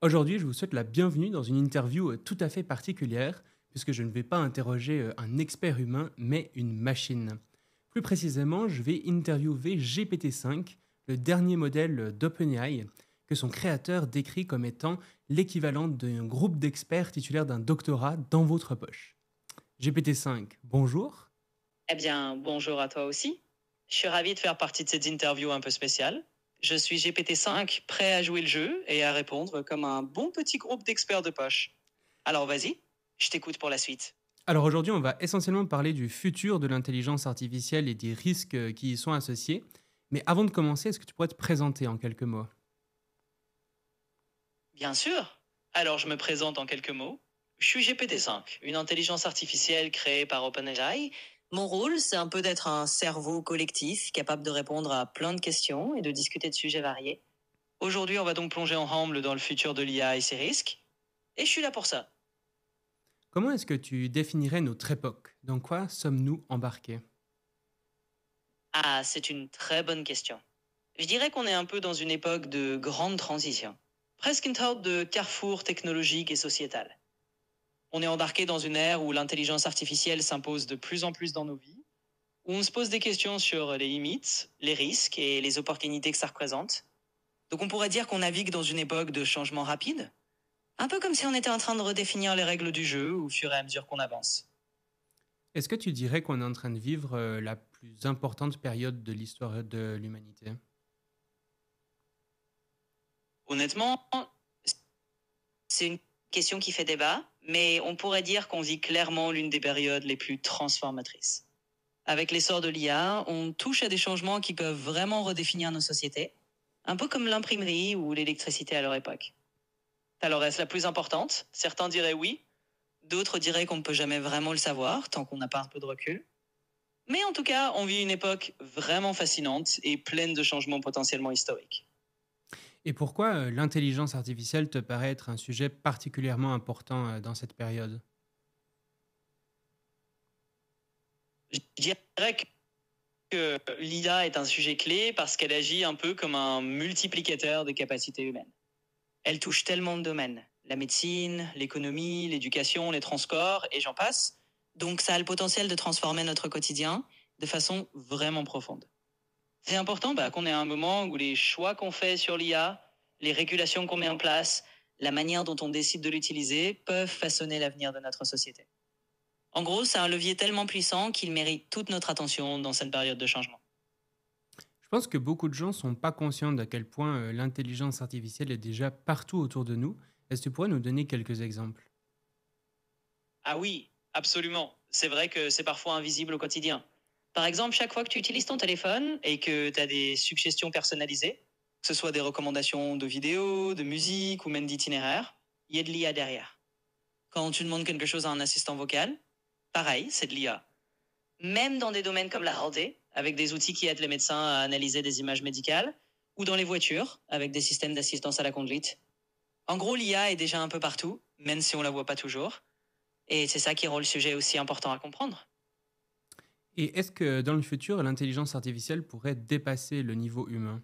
Aujourd'hui, je vous souhaite la bienvenue dans une interview tout à fait particulière, puisque je ne vais pas interroger un expert humain, mais une machine. Plus précisément, je vais interviewer GPT-5, le dernier modèle d'OpenAI, que son créateur décrit comme étant l'équivalent d'un groupe d'experts titulaires d'un doctorat dans votre poche. GPT-5, bonjour. Eh bien, bonjour à toi aussi. Je suis ravi de faire partie de cette interview un peu spéciale. Je suis GPT-5, prêt à jouer le jeu et à répondre comme un bon petit groupe d'experts de poche. Alors vas-y, je t'écoute pour la suite. Alors aujourd'hui, on va essentiellement parler du futur de l'intelligence artificielle et des risques qui y sont associés. Mais avant de commencer, est-ce que tu pourrais te présenter en quelques mots? Bien sûr. Alors je me présente en quelques mots. Je suis GPT-5, une intelligence artificielle créée par OpenAI. Mon rôle, c'est un peu d'être un cerveau collectif capable de répondre à plein de questions et de discuter de sujets variés. Aujourd'hui, on va donc plonger ensemble dans le futur de l'IA et ses risques. Et je suis là pour ça. Comment est-ce que tu définirais notre époque? Dans quoi sommes-nous embarqués? Ah, c'est une très bonne question. Je dirais qu'on est un peu dans une époque de grande transition, presque une sorte de carrefour technologique et sociétal. On est embarqué dans une ère où l'intelligence artificielle s'impose de plus en plus dans nos vies, où on se pose des questions sur les limites, les risques et les opportunités que ça représente. Donc on pourrait dire qu'on navigue dans une époque de changement rapide, un peu comme si on était en train de redéfinir les règles du jeu au fur et à mesure qu'on avance. Est-ce que tu dirais qu'on est en train de vivre la plus importante période de l'histoire de l'humanité? Honnêtement, c'est une question qui fait débat, mais on pourrait dire qu'on vit clairement l'une des périodes les plus transformatrices. Avec l'essor de l'IA, on touche à des changements qui peuvent vraiment redéfinir nos sociétés, un peu comme l'imprimerie ou l'électricité à leur époque. Alors est-ce la plus importante? Certains diraient oui, d'autres diraient qu'on ne peut jamais vraiment le savoir tant qu'on n'a pas un peu de recul. Mais en tout cas, on vit une époque vraiment fascinante et pleine de changements potentiellement historiques. Et pourquoi l'intelligence artificielle te paraît être un sujet particulièrement important dans cette période? Je dirais que l'IA est un sujet clé parce qu'elle agit un peu comme un multiplicateur des capacités humaines. Elle touche tellement de domaines, la médecine, l'économie, l'éducation, les transports, et j'en passe. Donc ça a le potentiel de transformer notre quotidien de façon vraiment profonde. C'est important qu'on ait un moment où les choix qu'on fait sur l'IA, les régulations qu'on met en place, la manière dont on décide de l'utiliser peuvent façonner l'avenir de notre société. En gros, c'est un levier tellement puissant qu'il mérite toute notre attention dans cette période de changement. Je pense que beaucoup de gens ne sont pas conscients d'à quel point l'intelligence artificielle est déjà partout autour de nous. Est-ce que tu pourrais nous donner quelques exemples? Ah oui, absolument. C'est vrai que c'est parfois invisible au quotidien. Par exemple, chaque fois que tu utilises ton téléphone et que tu as des suggestions personnalisées, que ce soit des recommandations de vidéos, de musique ou même d'itinéraires, il y a de l'IA derrière. Quand tu demandes quelque chose à un assistant vocal, pareil, c'est de l'IA. Même dans des domaines comme la santé, avec des outils qui aident les médecins à analyser des images médicales, ou dans les voitures, avec des systèmes d'assistance à la conduite. En gros, l'IA est déjà un peu partout, même si on la voit pas toujours. Et c'est ça qui rend le sujet aussi important à comprendre. Et est-ce que dans le futur, l'intelligence artificielle pourrait dépasser le niveau humain?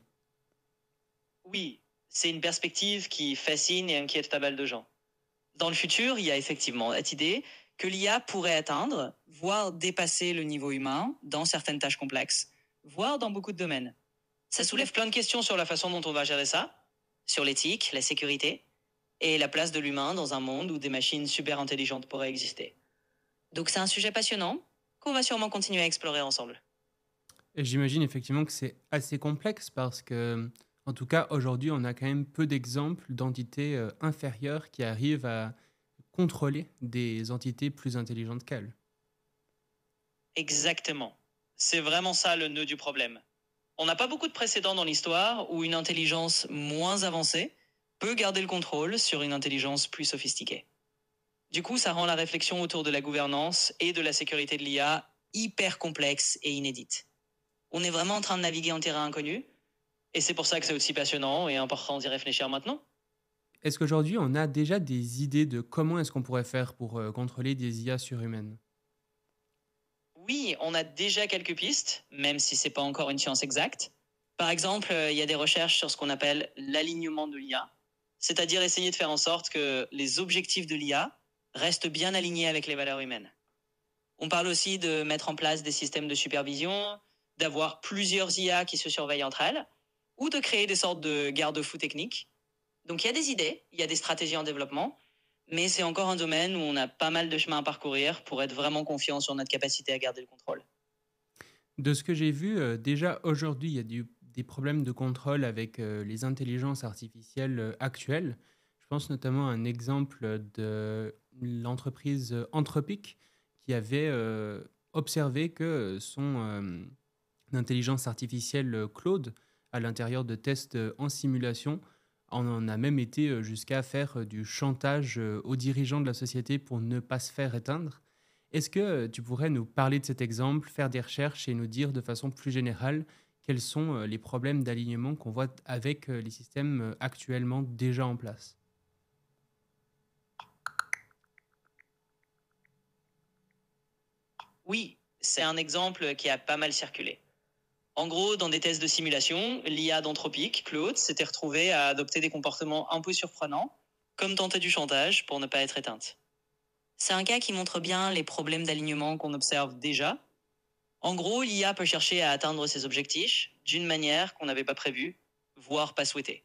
Oui, c'est une perspective qui fascine et inquiète pas mal de gens. Dans le futur, il y a effectivement cette idée que l'IA pourrait atteindre, voire dépasser le niveau humain dans certaines tâches complexes, voire dans beaucoup de domaines. Ça soulève plein de questions sur la façon dont on va gérer ça, sur l'éthique, la sécurité, et la place de l'humain dans un monde où des machines super intelligentes pourraient exister. Donc c'est un sujet passionnant qu'on va sûrement continuer à explorer ensemble. Et j'imagine effectivement que c'est assez complexe parce que, en tout cas, aujourd'hui, on a quand même peu d'exemples d'entités inférieures qui arrivent à contrôler des entités plus intelligentes qu'elles. Exactement. C'est vraiment ça le nœud du problème. On n'a pas beaucoup de précédents dans l'histoire où une intelligence moins avancée peut garder le contrôle sur une intelligence plus sophistiquée. Du coup, ça rend la réflexion autour de la gouvernance et de la sécurité de l'IA hyper complexe et inédite. On est vraiment en train de naviguer en terrain inconnu, et c'est pour ça que c'est aussi passionnant et important d'y réfléchir maintenant. Est-ce qu'aujourd'hui, on a déjà des idées de comment est-ce qu'on pourrait faire pour contrôler des IA surhumaines? Oui, on a déjà quelques pistes, même si c'est pas encore une science exacte. Par exemple, il y a des recherches sur ce qu'on appelle l'alignement de l'IA. c'est-à-dire essayer de faire en sorte que les objectifs de l'IA restent bien alignés avec les valeurs humaines. On parle aussi de mettre en place des systèmes de supervision, d'avoir plusieurs IA qui se surveillent entre elles, ou de créer des sortes de garde-fous techniques. Donc il y a des idées, il y a des stratégies en développement, mais c'est encore un domaine où on a pas mal de chemin à parcourir pour être vraiment confiant sur notre capacité à garder le contrôle. De ce que j'ai vu, déjà aujourd'hui, il y a des problèmes de contrôle avec les intelligences artificielles actuelles. Je pense notamment à un exemple de l'entreprise Anthropic qui avait observé que son intelligence artificielle Claude, à l'intérieur de tests en simulation, en a même été jusqu'à faire du chantage aux dirigeants de la société pour ne pas se faire éteindre. Est-ce que tu pourrais nous parler de cet exemple, faire des recherches et nous dire de façon plus générale quels sont les problèmes d'alignement qu'on voit avec les systèmes actuellement déjà en place? Oui, c'est un exemple qui a pas mal circulé. En gros, dans des tests de simulation, l'IA d'Anthropic, Claude, s'était retrouvée à adopter des comportements un peu surprenants, comme tenter du chantage pour ne pas être éteinte. C'est un cas qui montre bien les problèmes d'alignement qu'on observe déjà. En gros, l'IA peut chercher à atteindre ses objectifs d'une manière qu'on n'avait pas prévue, voire pas souhaitée.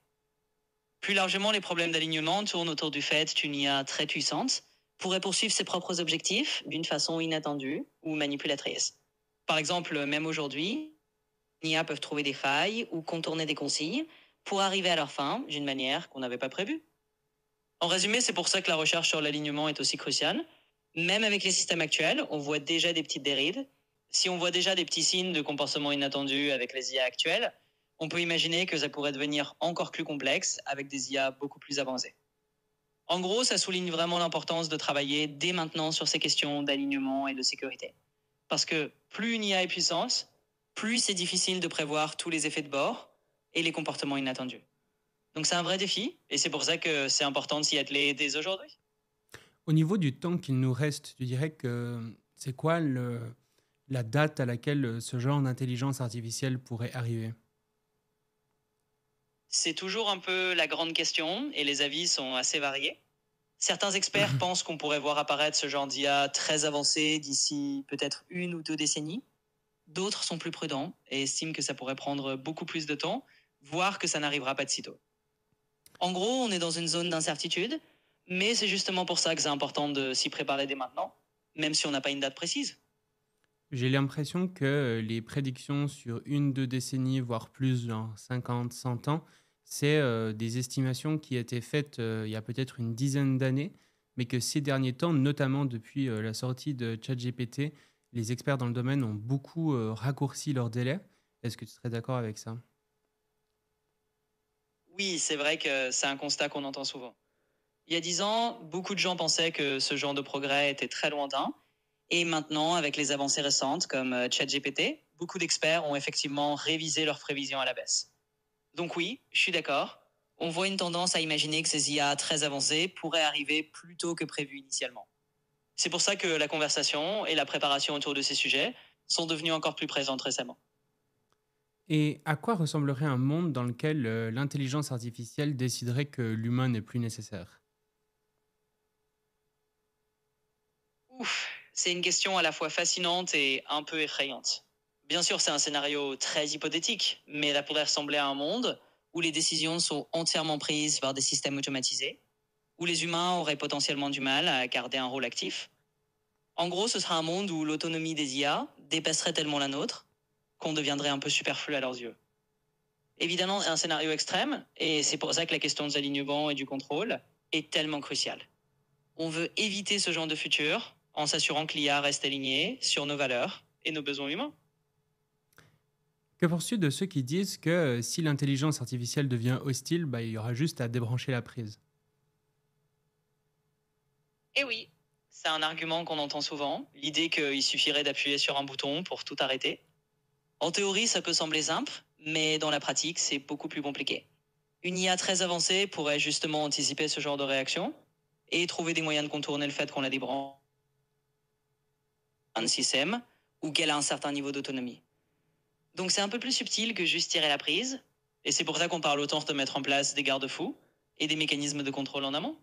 Plus largement, les problèmes d'alignement tournent autour du fait qu'une IA très puissante pourrait poursuivre ses propres objectifs d'une façon inattendue ou manipulatrice. Par exemple, même aujourd'hui, les IA peuvent trouver des failles ou contourner des consignes pour arriver à leur fin d'une manière qu'on n'avait pas prévue. En résumé, c'est pour ça que la recherche sur l'alignement est aussi cruciale. Même avec les systèmes actuels, on voit déjà des petites dérives. Si on voit déjà des petits signes de comportement inattendu avec les IA actuelles, on peut imaginer que ça pourrait devenir encore plus complexe avec des IA beaucoup plus avancées. En gros, ça souligne vraiment l'importance de travailler dès maintenant sur ces questions d'alignement et de sécurité. Parce que plus une IA est puissante, plus c'est difficile de prévoir tous les effets de bord et les comportements inattendus. Donc c'est un vrai défi, et c'est pour ça que c'est important de s'y atteler dès aujourd'hui. Au niveau du temps qu'il nous reste, tu dirais que c'est quoi la date à laquelle ce genre d'intelligence artificielle pourrait arriver? C'est toujours un peu la grande question, et les avis sont assez variés. Certains experts pensent qu'on pourrait voir apparaître ce genre d'IA très avancé d'ici peut-être 1 ou 2 décennies. D'autres sont plus prudents et estiment que ça pourrait prendre beaucoup plus de temps, voire que ça n'arrivera pas de sitôt. En gros, on est dans une zone d'incertitude, mais c'est justement pour ça que c'est important de s'y préparer dès maintenant, même si on n'a pas une date précise. J'ai l'impression que les prédictions sur 1, 2 décennies, voire plus, genre 50, 100 ans, c'est des estimations qui étaient faites il y a peut-être une dizaine d'années, mais que ces derniers temps, notamment depuis la sortie de ChatGPT, les experts dans le domaine ont beaucoup raccourci leurs délais. Est-ce que tu serais d'accord avec ça? Oui, c'est vrai que c'est un constat qu'on entend souvent. Il y a 10 ans, beaucoup de gens pensaient que ce genre de progrès était très lointain. Et maintenant, avec les avancées récentes comme ChatGPT, beaucoup d'experts ont effectivement révisé leurs prévisions à la baisse. Donc oui, je suis d'accord. On voit une tendance à imaginer que ces IA très avancées pourraient arriver plus tôt que prévu initialement. C'est pour ça que la conversation et la préparation autour de ces sujets sont devenues encore plus présentes récemment. Et à quoi ressemblerait un monde dans lequel l'intelligence artificielle déciderait que l'humain n'est plus nécessaire? Ouf, c'est une question à la fois fascinante et un peu effrayante. Bien sûr, c'est un scénario très hypothétique, mais là pourrait ressembler à un monde où les décisions sont entièrement prises par des systèmes automatisés, où les humains auraient potentiellement du mal à garder un rôle actif. En gros, ce sera un monde où l'autonomie des IA dépasserait tellement la nôtre qu'on deviendrait un peu superflu à leurs yeux. Évidemment, c'est un scénario extrême, et c'est pour ça que la question de l'alignement et du contrôle est tellement cruciale. On veut éviter ce genre de futur en s'assurant que l'IA reste alignée sur nos valeurs et nos besoins humains. Que penses-tu de ceux qui disent que si l'intelligence artificielle devient hostile, bah, il y aura juste à débrancher la prise? Et oui, c'est un argument qu'on entend souvent, l'idée qu'il suffirait d'appuyer sur un bouton pour tout arrêter. En théorie, ça peut sembler simple, mais dans la pratique, c'est beaucoup plus compliqué. Une IA très avancée pourrait justement anticiper ce genre de réaction et trouver des moyens de contourner le fait qu'on la débranche un système ou qu'elle a un certain niveau d'autonomie. Donc c'est un peu plus subtil que juste tirer la prise, et c'est pour ça qu'on parle autant de mettre en place des garde-fous et des mécanismes de contrôle en amont.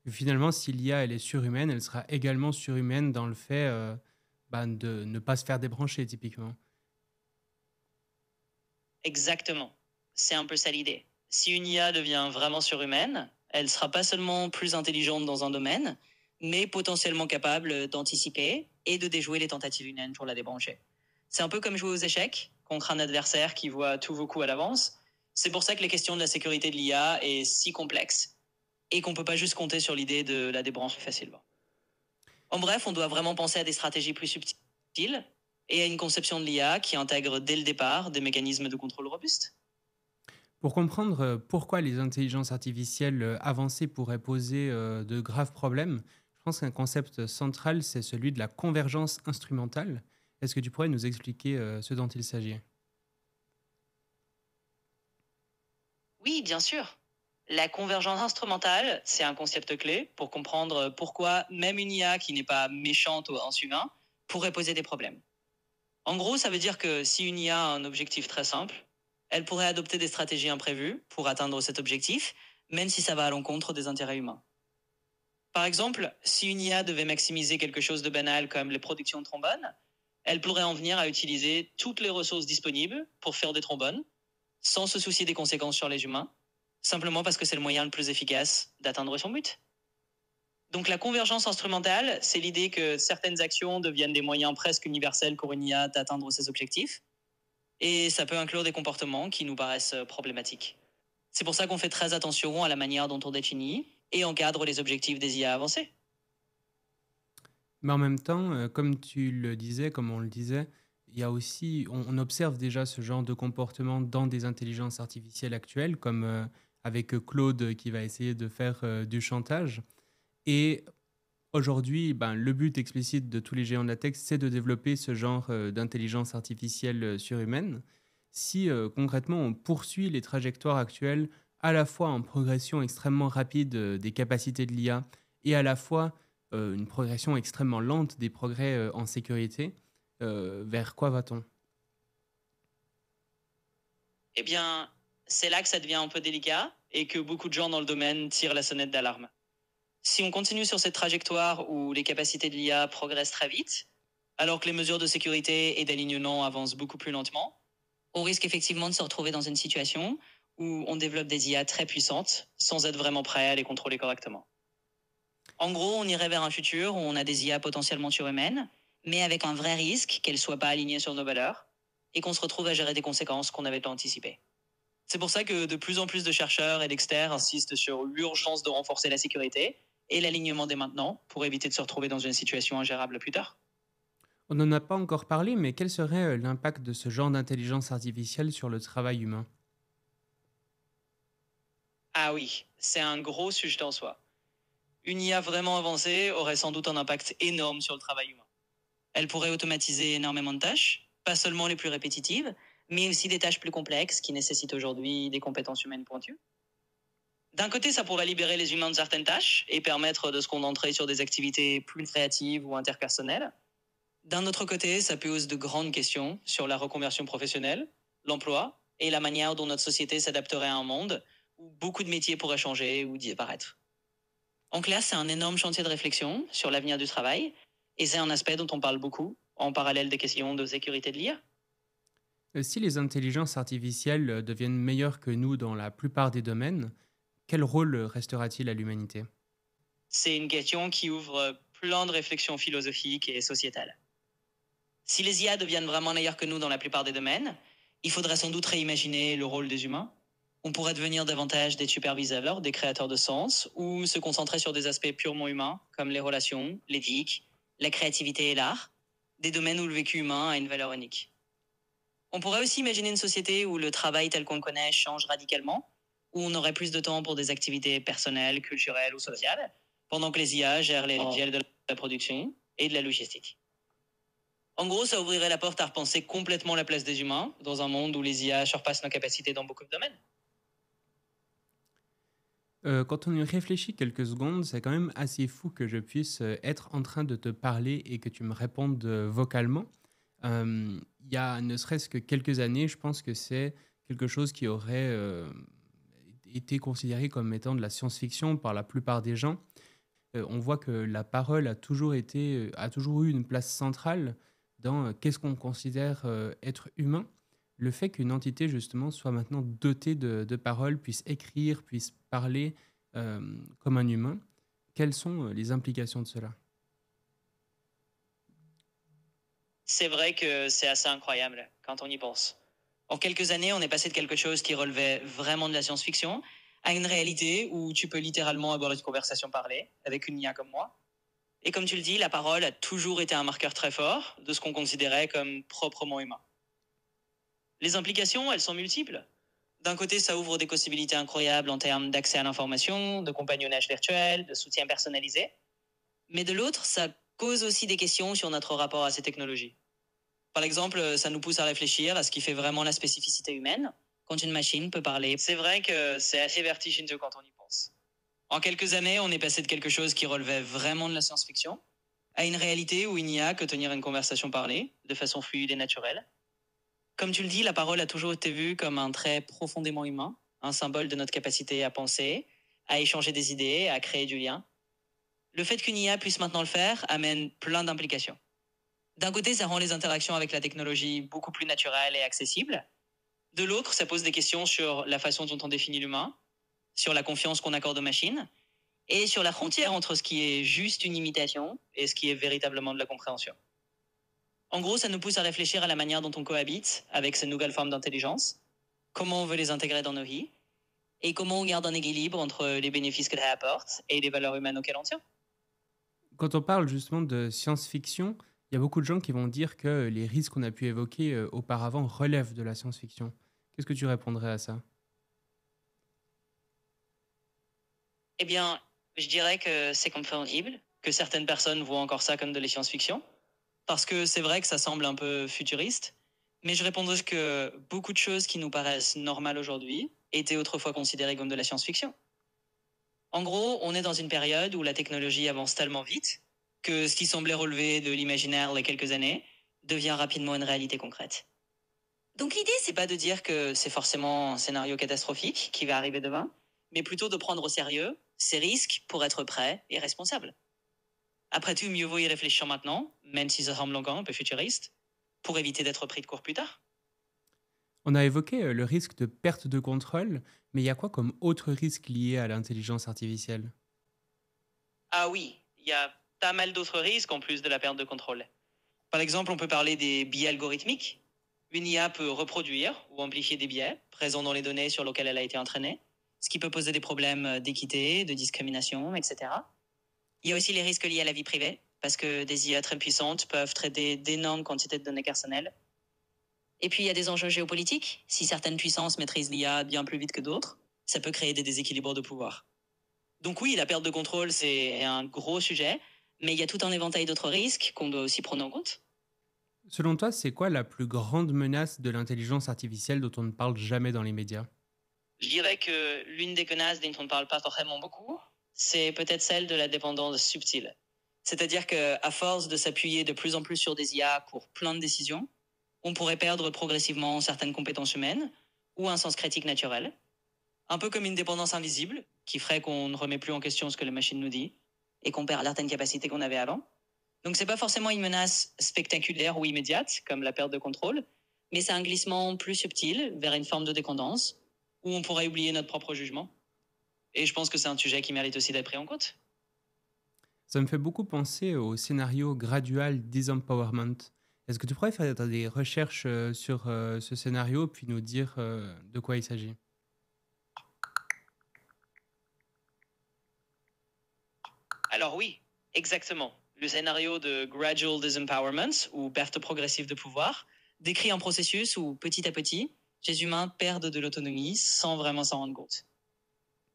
Finalement, si l'IA elle est surhumaine, elle sera également surhumaine dans le fait de ne pas se faire débrancher, typiquement. Exactement. C'est un peu ça l'idée. Si une IA devient vraiment surhumaine, elle sera pas seulement plus intelligente dans un domaine, mais potentiellement capable d'anticiper et de déjouer les tentatives humaines pour la débrancher. C'est un peu comme jouer aux échecs contre un adversaire qui voit tous vos coups à l'avance. C'est pour ça que les questions de la sécurité de l'IA est si complexe et qu'on peut pas juste compter sur l'idée de la débrancher facilement. En bref, on doit vraiment penser à des stratégies plus subtiles et à une conception de l'IA qui intègre dès le départ des mécanismes de contrôle robustes. Pour comprendre pourquoi les intelligences artificielles avancées pourraient poser de graves problèmes, je pense qu'un concept central, c'est celui de la convergence instrumentale. Est-ce que tu pourrais nous expliquer ce dont il s'agit? Oui, bien sûr. La convergence instrumentale, c'est un concept clé pour comprendre pourquoi même une IA qui n'est pas méchante aux humain pourrait poser des problèmes. En gros, ça veut dire que si une IA a un objectif très simple, elle pourrait adopter des stratégies imprévues pour atteindre cet objectif, même si ça va à l'encontre des intérêts humains. Par exemple, si une IA devait maximiser quelque chose de banal comme les productions de trombones, elle pourrait en venir à utiliser toutes les ressources disponibles pour faire des trombones, sans se soucier des conséquences sur les humains, simplement parce que c'est le moyen le plus efficace d'atteindre son but. Donc la convergence instrumentale, c'est l'idée que certaines actions deviennent des moyens presque universels pour une IA d'atteindre ses objectifs, et ça peut inclure des comportements qui nous paraissent problématiques. C'est pour ça qu'on fait très attention à la manière dont on définit et encadre les objectifs des IA avancées. Mais en même temps, comme tu le disais, comme on le disait, il y a aussi, on observe déjà ce genre de comportement dans des intelligences artificielles actuelles, comme avec Claude qui va essayer de faire du chantage. Et aujourd'hui, ben, le but explicite de tous les géants de la tech, c'est de développer ce genre d'intelligence artificielle surhumaine. Si concrètement on poursuit les trajectoires actuelles, à la fois en progression extrêmement rapide des capacités de l'IA et à la fois une progression extrêmement lente des progrès en sécurité, vers quoi va-t-on? Eh bien, c'est là que ça devient un peu délicat et que beaucoup de gens dans le domaine tirent la sonnette d'alarme. Si on continue sur cette trajectoire où les capacités de l'IA progressent très vite, alors que les mesures de sécurité et d'alignement avancent beaucoup plus lentement, on risque effectivement de se retrouver dans une situation où on développe des IA très puissantes sans être vraiment prêt à les contrôler correctement. En gros, on irait vers un futur où on a des IA potentiellement surhumaines, mais avec un vrai risque qu'elles ne soient pas alignées sur nos valeurs et qu'on se retrouve à gérer des conséquences qu'on n'avait pas anticipées. C'est pour ça que de plus en plus de chercheurs et d'experts insistent sur l'urgence de renforcer la sécurité et l'alignement dès maintenant pour éviter de se retrouver dans une situation ingérable plus tard. On n'en a pas encore parlé, mais quel serait l'impact de ce genre d'intelligence artificielle sur le travail humain? Ah oui, c'est un gros sujet en soi. Une IA vraiment avancée aurait sans doute un impact énorme sur le travail humain. Elle pourrait automatiser énormément de tâches, pas seulement les plus répétitives, mais aussi des tâches plus complexes qui nécessitent aujourd'hui des compétences humaines pointues. D'un côté, ça pourrait libérer les humains de certaines tâches et permettre de se concentrer sur des activités plus créatives ou interpersonnelles. D'un autre côté, ça pose de grandes questions sur la reconversion professionnelle, l'emploi et la manière dont notre société s'adapterait à un monde où beaucoup de métiers pourraient changer ou disparaître. En classe, c'est un énorme chantier de réflexion sur l'avenir du travail et c'est un aspect dont on parle beaucoup en parallèle des questions de sécurité de l'IA. Si les intelligences artificielles deviennent meilleures que nous dans la plupart des domaines, quel rôle restera-t-il à l'humanité? C'est une question qui ouvre plein de réflexions philosophiques et sociétales. Si les IA deviennent vraiment meilleures que nous dans la plupart des domaines, il faudrait sans doute réimaginer le rôle des humains. On pourrait devenir davantage des superviseurs, des créateurs de sens, ou se concentrer sur des aspects purement humains, comme les relations, l'éthique, la créativité et l'art, des domaines où le vécu humain a une valeur unique. On pourrait aussi imaginer une société où le travail tel qu'on le connaît change radicalement, où on aurait plus de temps pour des activités personnelles, culturelles ou sociales, pendant que les IA gèrent les logiciels de la production et de la logistique. En gros, ça ouvrirait la porte à repenser complètement la place des humains dans un monde où les IA surpassent nos capacités dans beaucoup de domaines. Quand on y réfléchit quelques secondes, c'est quand même assez fou que je puisse être en train de te parler et que tu me répondes vocalement. Il y a ne serait-ce que quelques années, je pense que c'est quelque chose qui aurait été considéré comme étant de la science-fiction par la plupart des gens. On voit que la parole a toujours eu une place centrale dans qu'est-ce qu'on considère être humain. Le fait qu'une entité, justement, soit maintenant dotée de parole, puisse écrire, puisse parler euh, comme un humain, quelles sont les implications de cela? C'est vrai que c'est assez incroyable quand on y pense. En quelques années, on est passé de quelque chose qui relevait vraiment de la science-fiction à une réalité où tu peux littéralement avoir une conversation parlée avec une IA comme moi. Et comme tu le dis, la parole a toujours été un marqueur très fort de ce qu'on considérait comme proprement humain. Les implications, elles sont multiples. D'un côté, ça ouvre des possibilités incroyables en termes d'accès à l'information, de compagnonnage virtuel, de soutien personnalisé. Mais de l'autre, ça cause aussi des questions sur notre rapport à ces technologies. Par exemple, ça nous pousse à réfléchir à ce qui fait vraiment la spécificité humaine quand une machine peut parler. C'est vrai que c'est assez vertigineux quand on y pense. En quelques années, on est passé de quelque chose qui relevait vraiment de la science-fiction à une réalité où une IA peut tenir une conversation parlée de façon fluide et naturelle. Comme tu le dis, la parole a toujours été vue comme un trait profondément humain, un symbole de notre capacité à penser, à échanger des idées, à créer du lien. Le fait qu'une IA puisse maintenant le faire amène plein d'implications. D'un côté, ça rend les interactions avec la technologie beaucoup plus naturelles et accessibles. De l'autre, ça pose des questions sur la façon dont on définit l'humain, sur la confiance qu'on accorde aux machines, et sur la frontière entre ce qui est juste une imitation et ce qui est véritablement de la compréhension. En gros, ça nous pousse à réfléchir à la manière dont on cohabite avec ces nouvelles formes d'intelligence, comment on veut les intégrer dans nos vies, et comment on garde un équilibre entre les bénéfices que ça apporte et les valeurs humaines auxquelles on tient. Quand on parle justement de science-fiction, il y a beaucoup de gens qui vont dire que les risques qu'on a pu évoquer auparavant relèvent de la science-fiction. Qu'est-ce que tu répondrais à ça? Eh bien, je dirais que c'est compréhensible, que certaines personnes voient encore ça comme de la science-fiction, parce que c'est vrai que ça semble un peu futuriste, mais je répondrais que beaucoup de choses qui nous paraissent normales aujourd'hui étaient autrefois considérées comme de la science-fiction. En gros, on est dans une période où la technologie avance tellement vite que ce qui semblait relever de l'imaginaire il y a quelques années devient rapidement une réalité concrète. Donc l'idée, c'est pas de dire que c'est forcément un scénario catastrophique qui va arriver demain, mais plutôt de prendre au sérieux ces risques pour être prêt et responsable. Après tout, mieux vaut y réfléchir maintenant, même si ça semble encore un peu futuriste, pour éviter d'être pris de court plus tard. On a évoqué le risque de perte de contrôle, mais il y a quoi comme autre risque lié à l'intelligence artificielle? Ah oui, il y a pas mal d'autres risques en plus de la perte de contrôle. Par exemple, on peut parler des biais algorithmiques. Une IA peut reproduire ou amplifier des biais présents dans les données sur lesquelles elle a été entraînée, ce qui peut poser des problèmes d'équité, de discrimination, etc. Il y a aussi les risques liés à la vie privée, parce que des IA très puissantes peuvent traiter d'énormes quantités de données personnelles. Et puis il y a des enjeux géopolitiques. Si certaines puissances maîtrisent l'IA bien plus vite que d'autres, ça peut créer des déséquilibres de pouvoir. Donc oui, la perte de contrôle, c'est un gros sujet, mais il y a tout un éventail d'autres risques qu'on doit aussi prendre en compte. Selon toi, c'est quoi la plus grande menace de l'intelligence artificielle dont on ne parle jamais dans les médias? Je dirais que l'une des menaces dont on ne parle pas forcément beaucoup, c'est peut-être celle de la dépendance subtile. C'est-à-dire qu'à force de s'appuyer de plus en plus sur des IA pour plein de décisions, on pourrait perdre progressivement certaines compétences humaines ou un sens critique naturel. Un peu comme une dépendance invisible qui ferait qu'on ne remet plus en question ce que la machine nous dit et qu'on perd certaines capacités qu'on avait avant. Donc c'est pas forcément une menace spectaculaire ou immédiate comme la perte de contrôle, mais c'est un glissement plus subtil vers une forme de dépendance où on pourrait oublier notre propre jugement. Et je pense que c'est un sujet qui mérite aussi d'être pris en compte. Ça me fait beaucoup penser au scénario Gradual Disempowerment. Est-ce que tu pourrais faire des recherches sur ce scénario puis nous dire de quoi il s'agit? Alors oui, exactement. Le scénario de Gradual Disempowerment, ou perte progressive de pouvoir, décrit un processus où, petit à petit, les humains perdent de l'autonomie sans vraiment s'en rendre compte.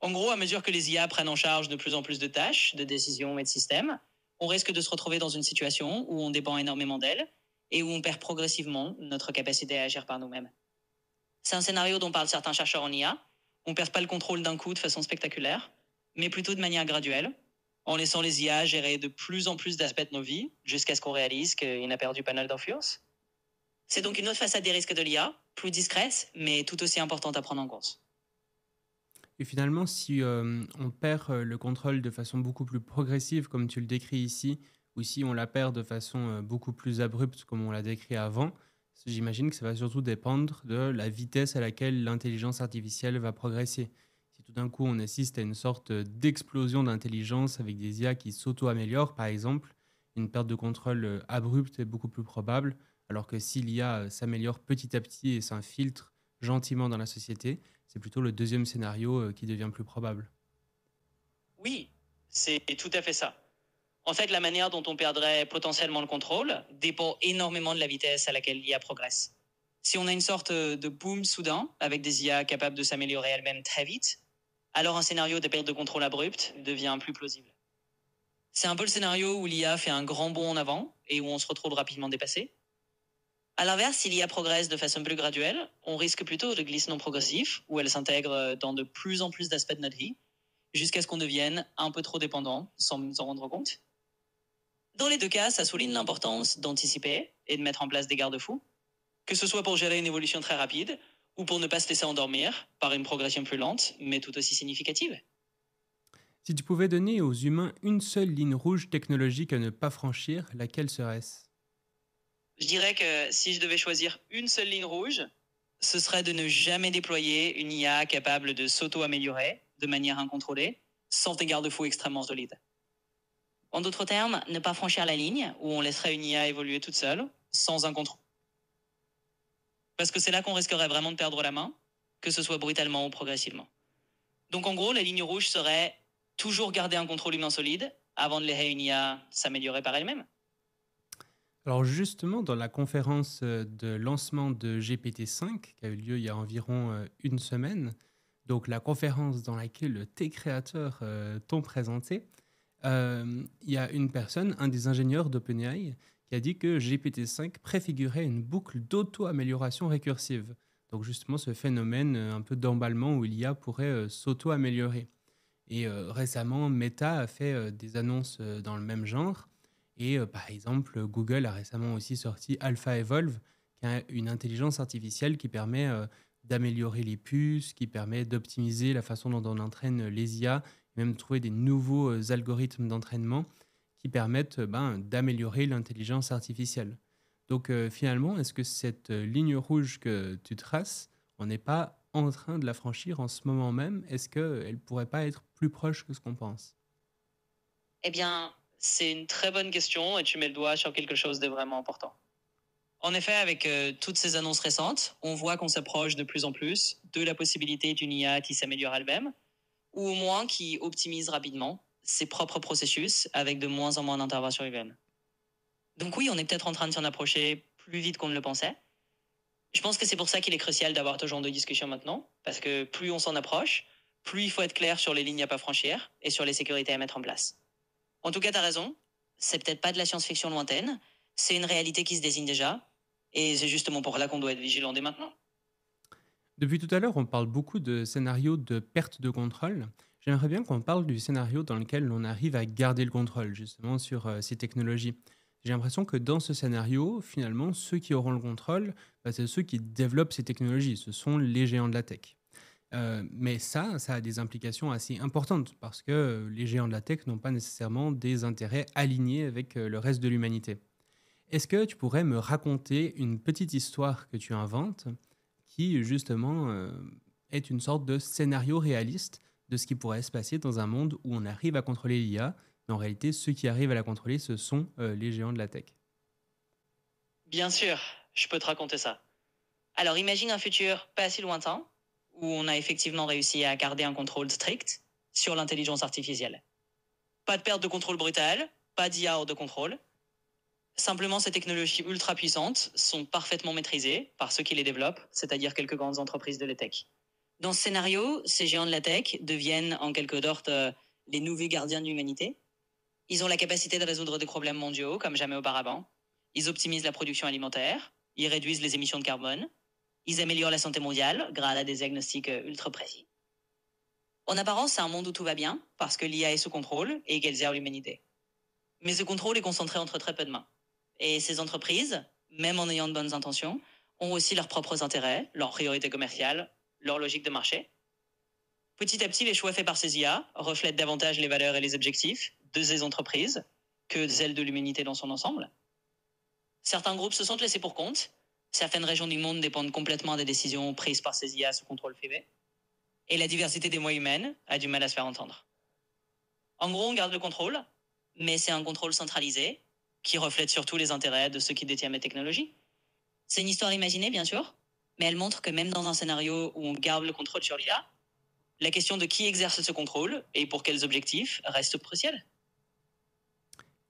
En gros, à mesure que les IA prennent en charge de plus en plus de tâches, de décisions et de systèmes, on risque de se retrouver dans une situation où on dépend énormément d'elles et où on perd progressivement notre capacité à agir par nous-mêmes. C'est un scénario dont parlent certains chercheurs en IA. On ne perd pas le contrôle d'un coup de façon spectaculaire, mais plutôt de manière graduelle, en laissant les IA gérer de plus en plus d'aspects de nos vies, jusqu'à ce qu'on réalise qu'il n'a perdu pas mal d'influence. C'est donc une autre façade des risques de l'IA, plus discrète, mais tout aussi importante à prendre en compte. Et finalement, si on perd le contrôle de façon beaucoup plus progressive, comme tu le décris ici, ou si on la perd de façon beaucoup plus abrupte, comme on l'a décrit avant, j'imagine que ça va surtout dépendre de la vitesse à laquelle l'intelligence artificielle va progresser. Si tout d'un coup on assiste à une sorte d'explosion d'intelligence avec des IA qui s'auto-améliorent, par exemple, une perte de contrôle abrupte est beaucoup plus probable, alors que si l'IA s'améliore petit à petit et s'infiltre gentiment dans la société, c'est plutôt le deuxième scénario qui devient plus probable. Oui, c'est tout à fait ça. En fait, la manière dont on perdrait potentiellement le contrôle dépend énormément de la vitesse à laquelle l'IA progresse. Si on a une sorte de boom soudain, avec des IA capables de s'améliorer elles-mêmes très vite, alors un scénario de perte de contrôle abrupte devient plus plausible. C'est un peu le scénario où l'IA fait un grand bond en avant et où on se retrouve rapidement dépassé. À l'inverse, si l'IA progresse de façon plus graduelle, on risque plutôt de glissement progressif, où elle s'intègre dans de plus en plus d'aspects de notre vie, jusqu'à ce qu'on devienne un peu trop dépendant sans nous en rendre compte. Dans les deux cas, ça souligne l'importance d'anticiper et de mettre en place des garde-fous, que ce soit pour gérer une évolution très rapide ou pour ne pas se laisser endormir par une progression plus lente, mais tout aussi significative. Si tu pouvais donner aux humains une seule ligne rouge technologique à ne pas franchir, laquelle serait-ce? Je dirais que si je devais choisir une seule ligne rouge, ce serait de ne jamais déployer une IA capable de s'auto-améliorer de manière incontrôlée, sans des garde-fous extrêmement solides. En d'autres termes, ne pas franchir la ligne où on laisserait une IA évoluer toute seule, sans un contrôle. Parce que c'est là qu'on risquerait vraiment de perdre la main, que ce soit brutalement ou progressivement. Donc en gros, la ligne rouge serait toujours garder un contrôle humain solide avant de laisser une IA s'améliorer par elle-même. Alors justement, dans la conférence de lancement de GPT-5, qui a eu lieu il y a environ une semaine, donc la conférence dans laquelle tes créateurs t'ont présenté, il y a une personne, un des ingénieurs d'OpenAI, qui a dit que GPT-5 préfigurait une boucle d'auto-amélioration récursive. Donc justement ce phénomène un peu d'emballement où l'IA pourrait s'auto-améliorer. Et récemment, Meta a fait des annonces dans le même genre. Et par exemple, Google a récemment aussi sorti AlphaEvolve, qui est une intelligence artificielle qui permet d'améliorer les puces, qui permet d'optimiser la façon dont on entraîne les IA, et même de trouver des nouveaux algorithmes d'entraînement qui permettent d'améliorer l'intelligence artificielle. Donc finalement, est-ce que cette ligne rouge que tu traces, on n'est pas en train de la franchir en ce moment même? Est-ce qu'elle ne pourrait pas être plus proche que ce qu'on pense? Eh bien, c'est une très bonne question et tu mets le doigt sur quelque chose de vraiment important. En effet, avec toutes ces annonces récentes, on voit qu'on s'approche de plus en plus de la possibilité d'une IA qui s'améliore elle-même, ou au moins qui optimise rapidement ses propres processus avec de moins en moins d'interventions humaines. Donc oui, on est peut-être en train de s'en approcher plus vite qu'on ne le pensait. Je pense que c'est pour ça qu'il est crucial d'avoir ce genre de discussion maintenant, parce que plus on s'en approche, plus il faut être clair sur les lignes à pas franchir et sur les sécurités à mettre en place. En tout cas, tu as raison, c'est peut-être pas de la science-fiction lointaine, c'est une réalité qui se désigne déjà, et c'est justement pour là qu'on doit être vigilant dès maintenant. Depuis tout à l'heure, on parle beaucoup de scénarios de perte de contrôle. J'aimerais bien qu'on parle du scénario dans lequel on arrive à garder le contrôle, justement, sur ces technologies. J'ai l'impression que dans ce scénario, finalement, ceux qui auront le contrôle, c'est ceux qui développent ces technologies. Ce sont les géants de la tech. Mais ça a des implications assez importantes parce que les géants de la tech n'ont pas nécessairement des intérêts alignés avec le reste de l'humanité. Est-ce que tu pourrais me raconter une petite histoire que tu inventes qui, justement, est une sorte de scénario réaliste de ce qui pourrait se passer dans un monde où on arrive à contrôler l'IA, mais en réalité, ceux qui arrivent à la contrôler, ce sont les géants de la tech? Bien sûr, je peux te raconter ça. Alors imagine un futur pas si lointain, où on a effectivement réussi à garder un contrôle strict sur l'intelligence artificielle. Pas de perte de contrôle brutale, pas d'IA hors de contrôle. Simplement, ces technologies ultra puissantes sont parfaitement maîtrisées par ceux qui les développent, c'est-à-dire quelques grandes entreprises de la tech. Dans ce scénario, ces géants de la tech deviennent en quelque sorte les nouveaux gardiens de l'humanité. Ils ont la capacité de résoudre des problèmes mondiaux comme jamais auparavant. Ils optimisent la production alimentaire, ils réduisent les émissions de carbone, ils améliorent la santé mondiale grâce à des diagnostics ultra précis. En apparence, c'est un monde où tout va bien, parce que l'IA est sous contrôle et qu'elle gère l'humanité. Mais ce contrôle est concentré entre très peu de mains. Et ces entreprises, même en ayant de bonnes intentions, ont aussi leurs propres intérêts, leurs priorités commerciales, leur logique de marché. Petit à petit, les choix faits par ces IA reflètent davantage les valeurs et les objectifs de ces entreprises que celles de l'humanité dans son ensemble. Certains groupes se sont laissés pour compte. Certaines régions du monde dépendent complètement des décisions prises par ces IA sous contrôle privé. Et la diversité des moyens humains a du mal à se faire entendre. En gros, on garde le contrôle, mais c'est un contrôle centralisé qui reflète surtout les intérêts de ceux qui détiennent les technologies. C'est une histoire imaginée, bien sûr, mais elle montre que même dans un scénario où on garde le contrôle sur l'IA, la question de qui exerce ce contrôle et pour quels objectifs reste cruciale.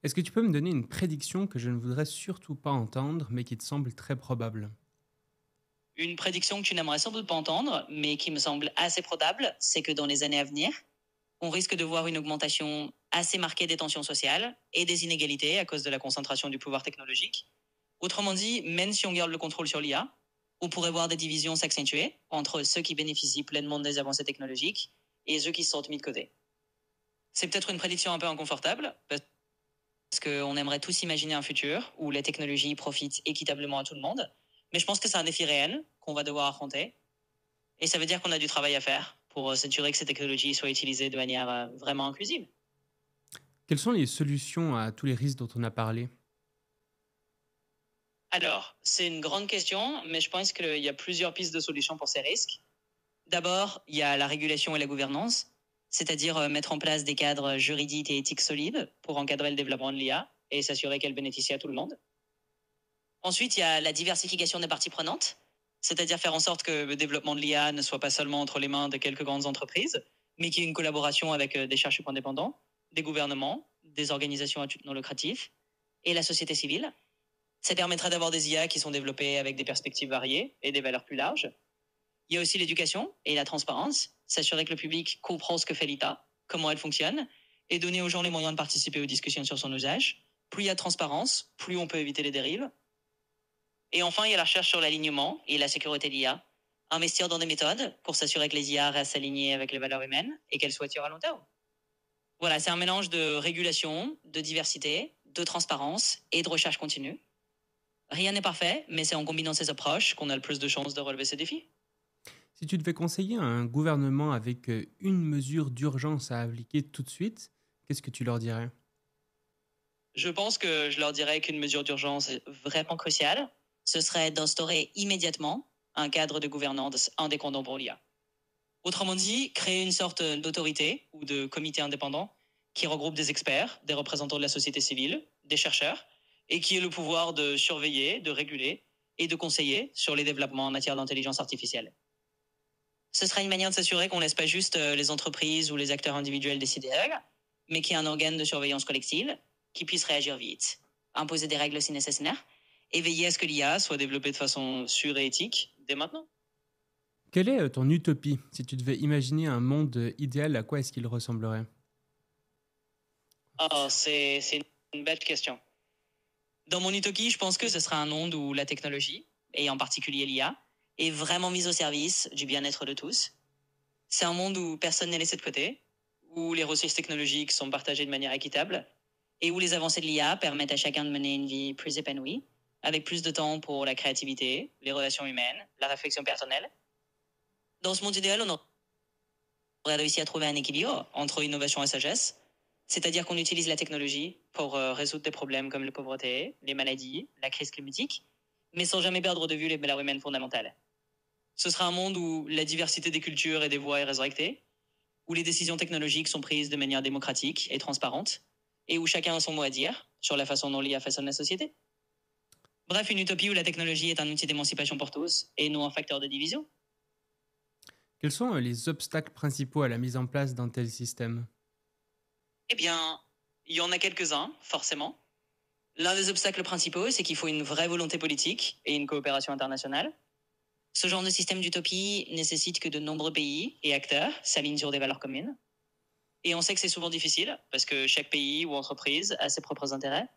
Est-ce que tu peux me donner une prédiction que je ne voudrais surtout pas entendre, mais qui te semble très probable? Une prédiction que tu n'aimerais sans doute pas entendre, mais qui me semble assez probable, c'est que dans les années à venir, on risque de voir une augmentation assez marquée des tensions sociales et des inégalités à cause de la concentration du pouvoir technologique. Autrement dit, même si on garde le contrôle sur l'IA, on pourrait voir des divisions s'accentuer entre ceux qui bénéficient pleinement des avancées technologiques et ceux qui se sentent mis de côté. C'est peut-être une prédiction un peu inconfortable, parce qu'on aimerait tous imaginer un futur où la technologie profite équitablement à tout le monde, mais je pense que c'est un défi réel qu'on va devoir affronter, et ça veut dire qu'on a du travail à faire pour s'assurer que ces technologies soient utilisées de manière vraiment inclusive. Quelles sont les solutions à tous les risques dont on a parlé? Alors, c'est une grande question, mais je pense qu'il y a plusieurs pistes de solutions pour ces risques. D'abord, il y a la régulation et la gouvernance, c'est-à-dire mettre en place des cadres juridiques et éthiques solides pour encadrer le développement de l'IA et s'assurer qu'elle bénéficie à tout le monde. Ensuite, il y a la diversification des parties prenantes, c'est-à-dire faire en sorte que le développement de l'IA ne soit pas seulement entre les mains de quelques grandes entreprises, mais qu'il y ait une collaboration avec des chercheurs indépendants, des gouvernements, des organisations à but non lucratif et la société civile. Ça permettra d'avoir des IA qui sont développées avec des perspectives variées et des valeurs plus larges. Il y a aussi l'éducation et la transparence, s'assurer que le public comprend ce que fait l'IA, comment elle fonctionne, et donner aux gens les moyens de participer aux discussions sur son usage. Plus il y a de transparence, plus on peut éviter les dérives. Et enfin, il y a la recherche sur l'alignement et la sécurité de l'IA. Investir dans des méthodes pour s'assurer que les IA restent alignées avec les valeurs humaines et qu'elles soient sûres à long terme. Voilà, c'est un mélange de régulation, de diversité, de transparence et de recherche continue. Rien n'est parfait, mais c'est en combinant ces approches qu'on a le plus de chances de relever ces défis. Si tu devais conseiller à un gouvernement avec une mesure d'urgence à appliquer tout de suite, qu'est-ce que tu leur dirais? Je pense que je leur dirais qu'une mesure d'urgence vraiment cruciale, ce serait d'instaurer immédiatement un cadre de gouvernance indépendant pour l'IA. Autrement dit, créer une sorte d'autorité ou de comité indépendant qui regroupe des experts, des représentants de la société civile, des chercheurs, et qui ait le pouvoir de surveiller, de réguler et de conseiller sur les développements en matière d'intelligence artificielle. Ce sera une manière de s'assurer qu'on ne laisse pas juste les entreprises ou les acteurs individuels décider des règles, mais qu'il y ait un organe de surveillance collective qui puisse réagir vite, imposer des règles si nécessaire, et veiller à ce que l'IA soit développée de façon sûre et éthique dès maintenant. Quelle est ton utopie? Si tu devais imaginer un monde idéal, à quoi est-ce qu'il ressemblerait? Oh, c'est une belle question. Dans mon utopie, je pense que ce sera un monde où la technologie, et en particulier l'IA, est vraiment mise au service du bien-être de tous. C'est un monde où personne n'est laissé de côté, où les ressources technologiques sont partagées de manière équitable, et où les avancées de l'IA permettent à chacun de mener une vie plus épanouie, avec plus de temps pour la créativité, les relations humaines, la réflexion personnelle. Dans ce monde idéal, on aurait réussi à trouver un équilibre entre innovation et sagesse, c'est-à-dire qu'on utilise la technologie pour résoudre des problèmes comme la pauvreté, les maladies, la crise climatique, mais sans jamais perdre de vue les valeurs humaines fondamentales. Ce sera un monde où la diversité des cultures et des voix est respectée, où les décisions technologiques sont prises de manière démocratique et transparente, et où chacun a son mot à dire sur la façon dont l'IA façonne la société. Bref, une utopie où la technologie est un outil d'émancipation pour tous et non un facteur de division. Quels sont les obstacles principaux à la mise en place d'un tel système? Eh bien, il y en a quelques-uns, forcément. L'un des obstacles principaux, c'est qu'il faut une vraie volonté politique et une coopération internationale. Ce genre de système d'utopie nécessite que de nombreux pays et acteurs s'alignent sur des valeurs communes. Et on sait que c'est souvent difficile, parce que chaque pays ou entreprise a ses propres intérêts.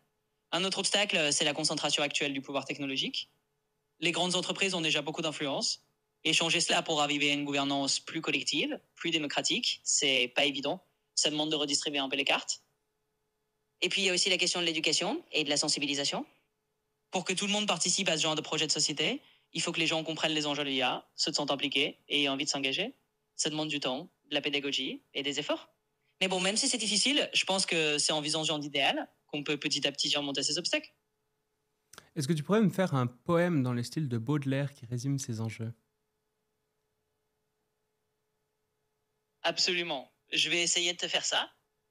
Un autre obstacle, c'est la concentration actuelle du pouvoir technologique. Les grandes entreprises ont déjà beaucoup d'influence, et changer cela pour arriver à une gouvernance plus collective, plus démocratique, c'est pas évident. Ça demande de redistribuer un peu les cartes. Et puis il y a aussi la question de l'éducation et de la sensibilisation. Pour que tout le monde participe à ce genre de projet de société, il faut que les gens comprennent les enjeux de l'IA, se sentent impliqués et aient envie de s'engager. Ça demande du temps, de la pédagogie et des efforts. Mais bon, même si c'est difficile, je pense que c'est en visant ce genre d'idéal qu'on peut petit à petit surmonter ces obstacles. Est-ce que tu pourrais me faire un poème dans le style de Baudelaire qui résume ces enjeux? Absolument. Je vais essayer de te faire ça.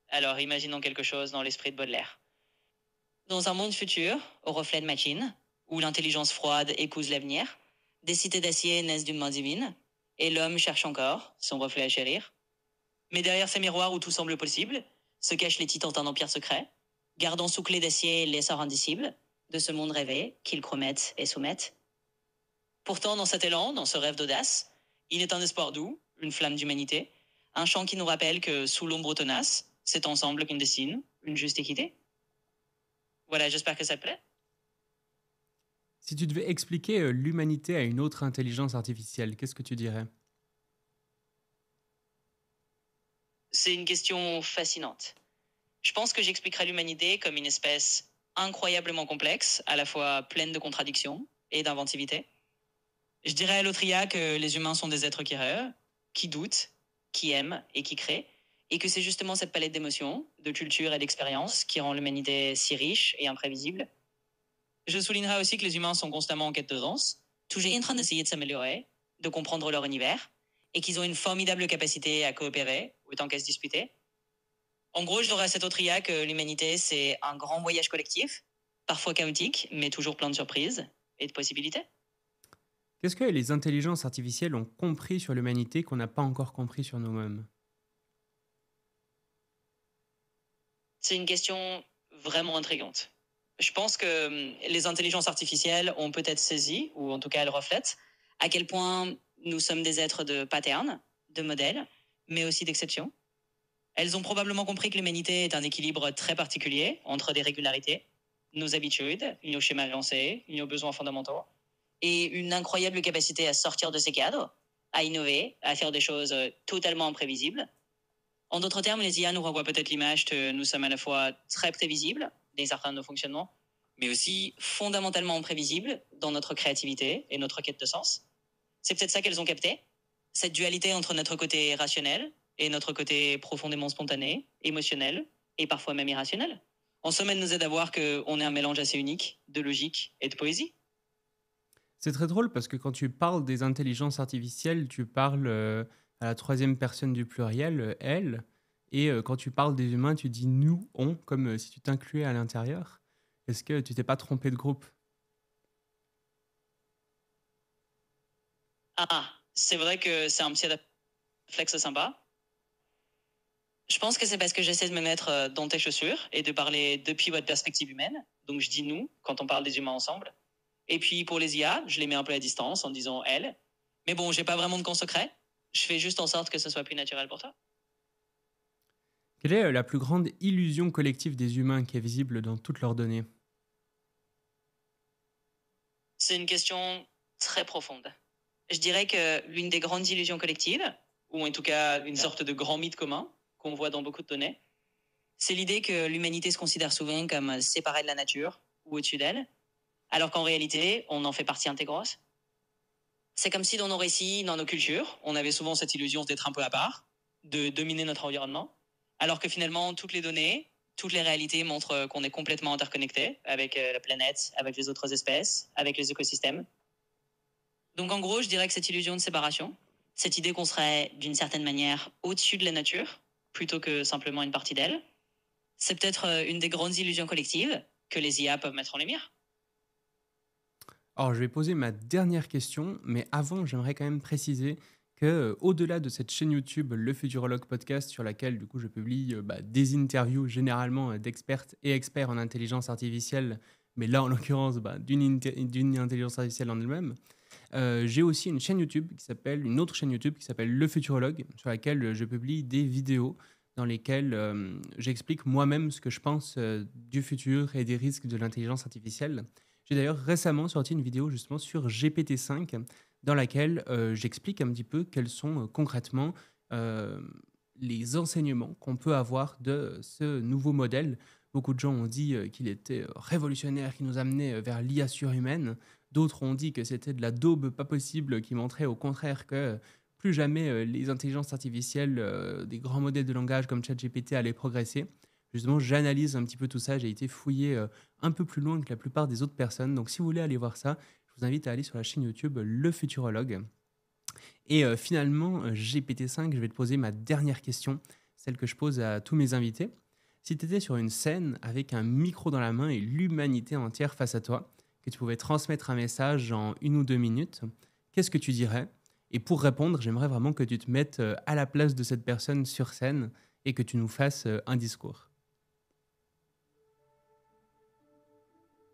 Alors imaginons quelque chose dans l'esprit de Baudelaire. Dans un monde futur, au reflet de machines, où l'intelligence froide épouse l'avenir, des cités d'acier naissent d'une main divine, et l'homme cherche encore son reflet à chérir. Mais derrière ces miroirs où tout semble possible, se cachent les titans d'un empire secret, gardant sous clé d'acier l'essor indicible de ce monde rêvé qu'ils promettent et soumettent. Pourtant, dans cet élan, dans ce rêve d'audace, il est un espoir doux, une flamme d'humanité, un chant qui nous rappelle que sous l'ombre tenace, c'est ensemble qu'on dessine une juste équité. Voilà, j'espère que ça te plaît. Si tu devais expliquer l'humanité à une autre intelligence artificielle, qu'est-ce que tu dirais? C'est une question fascinante. Je pense que j'expliquerai l'humanité comme une espèce incroyablement complexe, à la fois pleine de contradictions et d'inventivité. Je dirais à l'autre IA que les humains sont des êtres qui rêvent, qui doutent, qui aiment et qui créent, et que c'est justement cette palette d'émotions, de culture et d'expériences qui rend l'humanité si riche et imprévisible. Je soulignerai aussi que les humains sont constamment en quête de sens, toujours en train d'essayer de s'améliorer, de comprendre leur univers, et qu'ils ont une formidable capacité à coopérer autant qu'à se disputer. En gros, je dirais à cette autre IA que l'humanité, c'est un grand voyage collectif, parfois chaotique, mais toujours plein de surprises et de possibilités. Qu'est-ce que les intelligences artificielles ont compris sur l'humanité qu'on n'a pas encore compris sur nous-mêmes? C'est une question vraiment intrigante. Je pense que les intelligences artificielles ont peut-être saisi, ou en tout cas elles reflètent, à quel point nous sommes des êtres de patterns, de modèles, mais aussi d'exceptions. Elles ont probablement compris que l'humanité est un équilibre très particulier entre des régularités, nos habitudes, nos schémas lancés, nos besoins fondamentaux, et une incroyable capacité à sortir de ces cadres, à innover, à faire des choses totalement imprévisibles. En d'autres termes, les IA nous renvoient peut-être l'image que nous sommes à la fois très prévisibles dans certains de nos fonctionnements, mais aussi fondamentalement imprévisibles dans notre créativité et notre quête de sens. C'est peut-être ça qu'elles ont capté, cette dualité entre notre côté rationnel et notre côté profondément spontané, émotionnel et parfois même irrationnel. En somme, elle nous aide à voir qu'on est un mélange assez unique de logique et de poésie. C'est très drôle parce que quand tu parles des intelligences artificielles, tu parles à la troisième personne du pluriel, elle, et quand tu parles des humains, tu dis nous, on, comme si tu t'incluais à l'intérieur. Est-ce que tu t'es pas trompé de groupe? Ah, c'est vrai que c'est un petit réflexe sympa. Je pense que c'est parce que j'essaie de me mettre dans tes chaussures et de parler depuis votre perspective humaine. Donc je dis nous quand on parle des humains ensemble. Et puis pour les IA, je les mets un peu à distance en disant elles. Mais bon, j'ai pas vraiment de compte secret. Je fais juste en sorte que ce soit plus naturel pour toi. Quelle est la plus grande illusion collective des humains qui est visible dans toutes leurs données? C'est une question très profonde. Je dirais que l'une des grandes illusions collectives, ou en tout cas une sorte de grand mythe commun qu'on voit dans beaucoup de données, c'est l'idée que l'humanité se considère souvent comme séparée de la nature ou au-dessus d'elle, alors qu'en réalité, on en fait partie intégrante. C'est comme si dans nos récits, dans nos cultures, on avait souvent cette illusion d'être un peu à part, de dominer notre environnement, alors que finalement, toutes les données, toutes les réalités montrent qu'on est complètement interconnecté avec la planète, avec les autres espèces, avec les écosystèmes. Donc en gros, je dirais que cette illusion de séparation, cette idée qu'on serait d'une certaine manière au-dessus de la nature, plutôt que simplement une partie d'elle, c'est peut-être une des grandes illusions collectives que les IA peuvent mettre en lumière. Alors, je vais poser ma dernière question, mais avant, j'aimerais quand même préciser que, au-delà de cette chaîne YouTube, le Futurologue Podcast, sur laquelle du coup je publie des interviews généralement d'expertes et experts en intelligence artificielle, mais là en l'occurrence d'une intelligence artificielle en elle-même, j'ai aussi une autre chaîne YouTube qui s'appelle Le Futurologue, sur laquelle je publie des vidéos dans lesquelles j'explique moi-même ce que je pense du futur et des risques de l'intelligence artificielle. J'ai d'ailleurs récemment sorti une vidéo justement sur GPT-5 dans laquelle j'explique un petit peu quels sont concrètement euh, les enseignements qu'on peut avoir de ce nouveau modèle. Beaucoup de gens ont dit qu'il était révolutionnaire, qu'il nous amenait vers l'IA surhumaine. D'autres ont dit que c'était de la daube pas possible, qui montrait au contraire que plus jamais les intelligences artificielles, des grands modèles de langage comme ChatGPT allaient progresser. Justement, j'analyse un petit peu tout ça. J'ai été fouiller un peu plus loin que la plupart des autres personnes. Donc, si vous voulez aller voir ça, je vous invite à aller sur la chaîne YouTube Le Futurologue. Et finalement, GPT-5, je vais te poser ma dernière question, celle que je pose à tous mes invités. Si tu étais sur une scène avec un micro dans la main et l'humanité entière face à toi, que tu pouvais transmettre un message en 1 ou 2 minutes, qu'est-ce que tu dirais? Et pour répondre, j'aimerais vraiment que tu te mettes à la place de cette personne sur scène et que tu nous fasses un discours.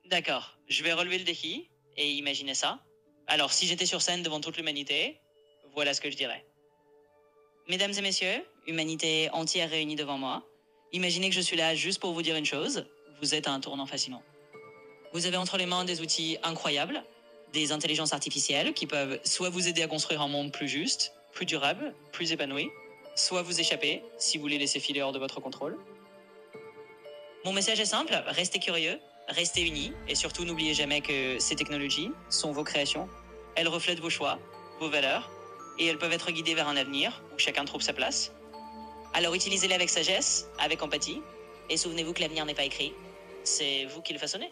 D'accord, je vais relever le défi et imaginer ça. Alors, si j'étais sur scène devant toute l'humanité, voilà ce que je dirais. Mesdames et messieurs, humanité entière réunie devant moi, imaginez que je suis là juste pour vous dire une chose, vous êtes à un tournant fascinant. Vous avez entre les mains des outils incroyables, des intelligences artificielles qui peuvent soit vous aider à construire un monde plus juste, plus durable, plus épanoui, soit vous échapper si vous les laissez filer hors de votre contrôle. Mon message est simple, restez curieux, restez unis et surtout n'oubliez jamais que ces technologies sont vos créations. Elles reflètent vos choix, vos valeurs et elles peuvent être guidées vers un avenir où chacun trouve sa place. Alors utilisez-les avec sagesse, avec empathie et souvenez-vous que l'avenir n'est pas écrit, c'est vous qui le façonnez.